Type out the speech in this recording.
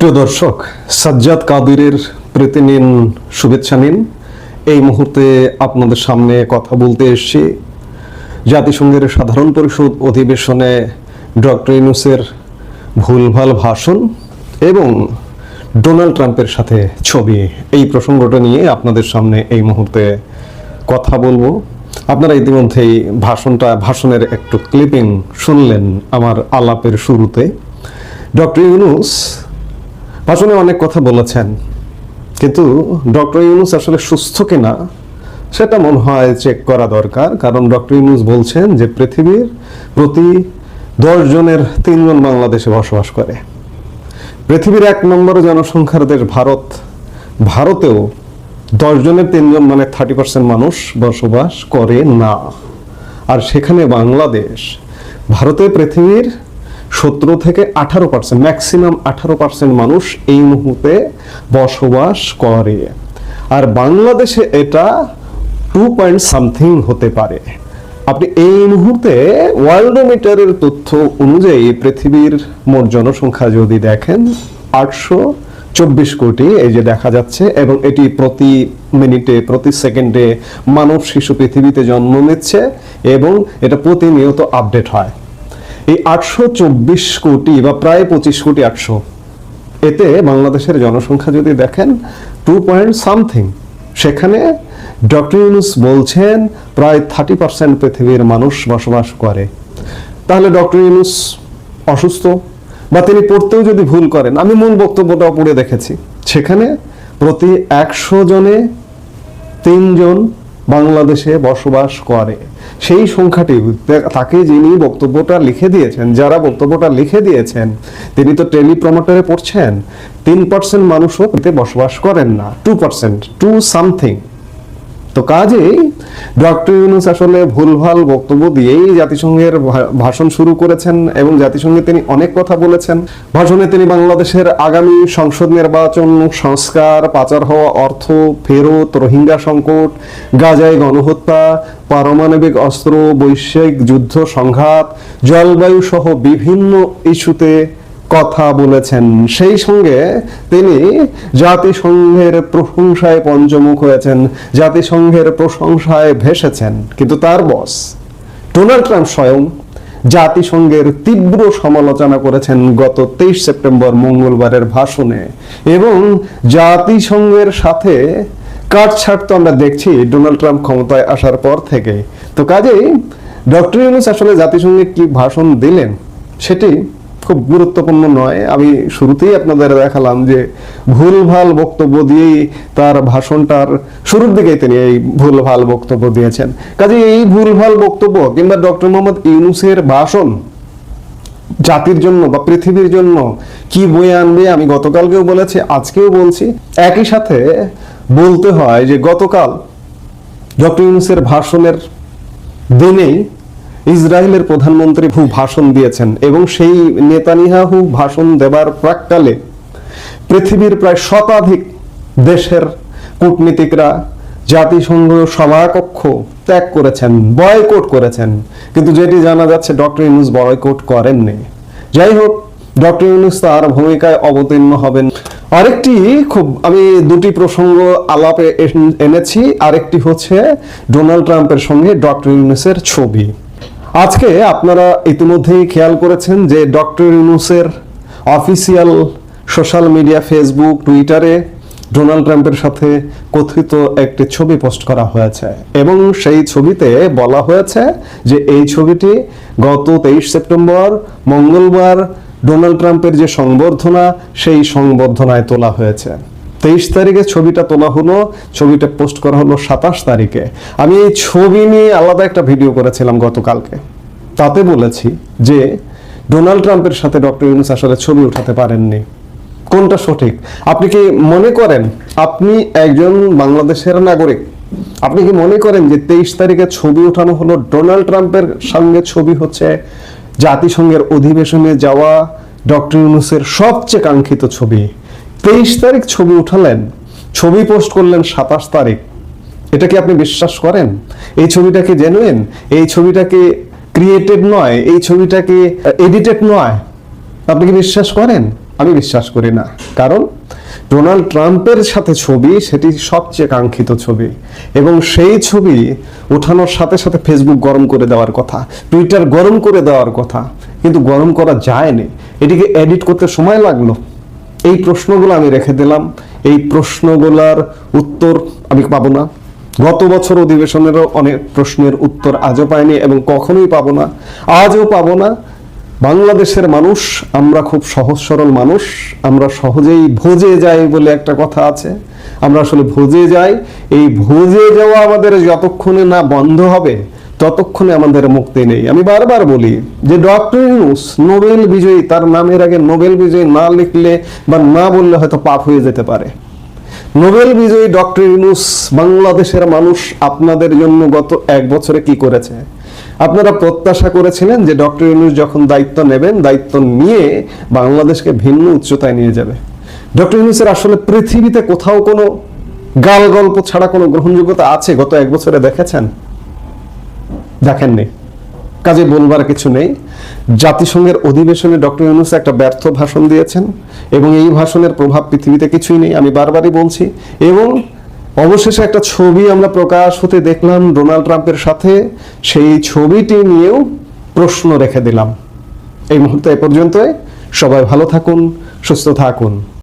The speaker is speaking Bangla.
প্রিয় দর্শক, সাজ্জাদ কাদিরের প্রীতি নিন, শুভেচ্ছা নিন। এই মুহূর্তে আপনাদের সামনে কথা বলতে এসেছি জাতিসংঘের সাধারণ পরিষদ অধিবেশনে ডক্টর ইউনূসের ভুলভাল ভাষণ এবং ডোনাল্ড ট্রাম্পের সাথে ছবি, এই প্রসঙ্গটা নিয়ে আপনাদের সামনে এই মুহূর্তে কথা বলবো। আপনারা ইতিমধ্যেই ভাষণের একটু ক্লিপিং শুনলেন আমার আলাপের শুরুতে। ডক্টর ইউনূস ভাষণে অনেক কথা বলেছেন, কিন্তু ডক্টর ইউনূস আসলে সুস্থ কিনা সেটা মনে হয় চেক করা দরকার। কারণ ডক্টর ইউনূস বলছেন যে পৃথিবীর প্রতি 10 জনের 3 জন বাংলাদেশে বসবাস করে। পৃথিবীর 1 নম্বর জনসংখ্যার দেশ ভারত, ভারতেও 10 জনের 3 জন মানে 30% মানুষ বসবাস করে না। আর সেখানে বাংলাদেশ, ভারতে পৃথিবীর 17 থেকে 18%, ম্যাক্সিমাম 18% মানুষ এই মুহূর্তে বসবাস করে। আর বাংলাদেশে এটা 2 পয়েন্ট সামথিং হতে পারে। আপনি এই মুহূর্তে ওয়ার্ল্ডোমিটারের তথ্য অনুযায়ী পৃথিবীর মোট জনসংখ্যা যদি দেখেন 824 কোটি, এই যে দেখা যাচ্ছে, এবং এটি প্রতি মিনিটে প্রতি সেকেন্ডে মানব শিশু পৃথিবীতে জন্ম নিচ্ছে এবং এটা প্রতিনিয়ত আপডেট হয়। এই 824 কোটি বা প্রায় 25 কোটি 800, এতে বাংলাদেশের জনসংখ্যা যদি দেখেন 2 পয়েন্ট সামথিং, সেখানে ডক্টর ইউনূস বলছেন প্রায় 30% পৃথিবীর মানুষ বসবাস করে। তাহলে ডক্টর ইউনূস অসুস্থ বা তিনি পড়তেও যদি ভুল করেন, আমি মূল বক্তব্যটাও পড়ে দেখেছি, সেখানে প্রতি 100 জনে 3 জন বাংলাদেশে বসবাস করে। সেই সংখ্যাটি তাকে যিনি বক্তব্যটা লিখে দিয়েছেন, যারা বক্তব্যটা লিখে দিয়েছেন, তিনি তো টেলিপ্রমোটারে পড়ছেন 3% মানুষও এতে বসবাস করেন না, 2%, 2 সামথিং। তো কাজেই ডক্টর ইউনূস আসলে ভুলভাল বক্তব্য দিয়েই জাতিসংঘের ভাষণ শুরু করেছেন এবং জাতিসংঘে তিনি অনেক কথা বলেছেন। ভাষণে তিনি বাংলাদেশের আগামী সংসদ নির্বাচন, সংস্কার, পাচার হওয়া অর্থ ফেরত, রোহিঙ্গা সংকট, গাজায় গণহত্যা, পারমাণবিক অস্ত্র, বৈশ্বিক যুদ্ধ সংঘাত, জলবায়ু সহ বিভিন্ন ইস্যুতে কথা বলেছেন। সেই সঙ্গে তিনি জাতিসংঘের প্রশংসায় পঞ্চমুখ হয়েছেন, জাতিসংঘের প্রশংসায় ভেসেছেন। কিন্তু তার বস ডোনাল্ড ট্রাম্প স্বয়ং জাতিসংঘের তীব্র সমালোচনা করেছেন গত 23 সেপ্টেম্বর মঙ্গলবারের ভাষণে, এবং জাতিসংঘের সাথে কাটছাট তো আমরা দেখছি ডোনাল্ড ট্রাম্প ক্ষমতায় আসার পর থেকে। তো কাজেই ডক্টর ইউনূস আসলে জাতিসংঘে কি ভাষণ দিলেন সেটি খুব গুরুত্বপূর্ণ নয়। আমি শুরুতেই আপনাদের দেখালাম যে ভুলভাল বক্তব্য দিয়েই তার ভাষণটার শুরুর দিকেই তিনি এই ভুলভাল বক্তব্য দিয়েছেন। কাজে এই ভুলভাল বক্তব্য কিংবা ডক্টর মোহাম্মদ ইউনূসের ভাষণ জাতির জন্য বা পৃথিবীর জন্য কি বয়ে আনবে, আমি গতকালকেও বলেছি, আজকেও বলছি। একই সাথে বলতে হয় যে গতকাল ডক্টর ইউনূসের ভাষণের দিনেই ইসরায়েলের প্রধানমন্ত্রী ভাষণ দিয়েছেন, এবং সেই নেতানিয়াহু ভাষণ দেবার প্রাক্কালে পৃথিবীর প্রায় শতাধিক দেশের কূটনীতিকরা জাতিসংঘ সভাকক্ষ ত্যাগ করেছেন, বয়কট করেছেন। কিন্তু যেটি জানা যাচ্ছে ডক্টর ইউনূস বয়কট করেননি। যাই হোক, ডক্টর ইউনূস তার ভূমিকায় অবতীর্ণ হবেন। আরেকটি আমি 2টি প্রসঙ্গ আলাপে এনেছি। আরেকটি হচ্ছে ডোনাল্ড ট্রাম্পের সঙ্গে ডক্টর ইউনূসের ছবি। আজকে আপনারা ইতিমধ্যেই খেয়াল করেছেন যে ডক্টর ইউনূসের অফিসিয়াল সোশ্যাল মিডিয়া, ফেসবুক, টুইটারে ডোনাল্ড ট্রাম্পের সাথে কথিত একটি ছবি পোস্ট করা হয়েছে, এবং সেই ছবিতে বলা হয়েছে যে এই ছবিটি গত 23 সেপ্টেম্বর মঙ্গলবার ডোনাল্ড ট্রাম্পের যে সংবর্ধনা, সেই সংবর্ধনায় তোলা হয়েছে। 23 তারিখে ছবিটা তোলা হলো, ছবিটা পোস্ট করা হলো 27 তারিখে। আমি এই ছবি নিয়ে আলাদা একটা ভিডিও করেছিলাম গতকালকে। তাতে বলেছি যে ডোনাল্ড ট্রাম্পের সাথে ডক্টর ইউনূস আসলে ছবি উঠাতে পারেননি। কোনটা সঠিক? আপনি কি মনে করেন, আপনি একজন বাংলাদেশের নাগরিক, আপনি কি মনে করেন যে 23 তারিখে ছবি উঠানো হলো ডোনাল্ড ট্রাম্পের সঙ্গে ছবি হচ্ছে জাতিসংঘের অধিবেশনে যাওয়া ডক্টর ইউনূসের সবচেয়ে কাঙ্ক্ষিত ছবি? 23 তারিখ ছবি উঠালেন, ছবি পোস্ট করলেন 27 তারিখ। এটা কি আপনি বিশ্বাস করেন? এই ছবিটা কি জেনুইন? এই ছবিটা কি ক্রিয়েটেড নয়? এই ছবিটা কি এডিটেড নয়? আপনি কি বিশ্বাস করেন? আমি বিশ্বাস করি না। কারণ ডোনাল্ড ট্রাম্পের সাথে ছবি, সেটি সবচেয়ে কাঙ্ক্ষিত ছবি, এবং সেই ছবি ওঠানোর সাথে সাথে ফেসবুক গরম করে দেওয়ার কথা, টুইটার গরম করে দেওয়ার কথা, কিন্তু গরম করা যায়নি। এটিকে এডিট করতে সময় লাগলো। এই প্রশ্নগুলো আমি রেখে দিলাম। এই প্রশ্নগুলোর উত্তর আমি পাবো না। গত বছর অধিবেশনেরও অনেক প্রশ্নের উত্তর আজও পাইনি এবং কখনোই পাবো না, আজও পাবো না। বাংলাদেশের মানুষ আমরা খুব সহজ সরল মানুষ, আমরা সহজেই ভোজে যাই বলে একটা কথা আছে। আমরা আসলে ভোজে যাই। এই ভোজে যাওয়া আমাদের যতক্ষণে না বন্ধ হবে ততক্ষণে আমাদের মুক্তি নেই। আমি বারবার বলি যে ডক্টর ইউনূস নোবেল বিজয়ী, তার নামের আগে নোবেল বিজয়ী না লিখলে বা না বললে হয়তো পাপ হয়ে যেতে পারে। নোবেল বিজয়ী ডক্টর ইউনূস বাংলাদেশের মানুষ আপনাদের জন্য গত 1 বছরে কি করেছে? আপনারা প্রত্যাশা করেছিলেন যে ডক্টর ইউনূস যখন দায়িত্ব নেবেন, দায়িত্ব নিয়ে বাংলাদেশকে ভিন্ন উচ্চতায় নিয়ে যাবে। ডক্টর ইউনূসের আসলে পৃথিবীতে কোথাও কোনো গাল গল্প ছাড়া কোনো গ্রহণযোগ্যতা আছে গত 1 বছরে দেখেছেন? দেখেননি। কাজে বলবার কিছু নেই। জাতিসংঘের অধিবেশনে ডক্টর ইউনূস একটা ব্যর্থ ভাষণ দিয়েছেন এবং এই ভাষণের প্রভাব পৃথিবীতে কিছুই নেই, আমি বারবারই বলছি। এবং অবশেষে একটা ছবি আমরা প্রকাশ হতে দেখলাম ডোনাল্ড ট্রাম্পের সাথে, সেই ছবিটি নিয়েও প্রশ্ন রেখে দিলাম। এই মুহূর্তে এ পর্যন্তই। সবাই ভালো থাকুন, সুস্থ থাকুন।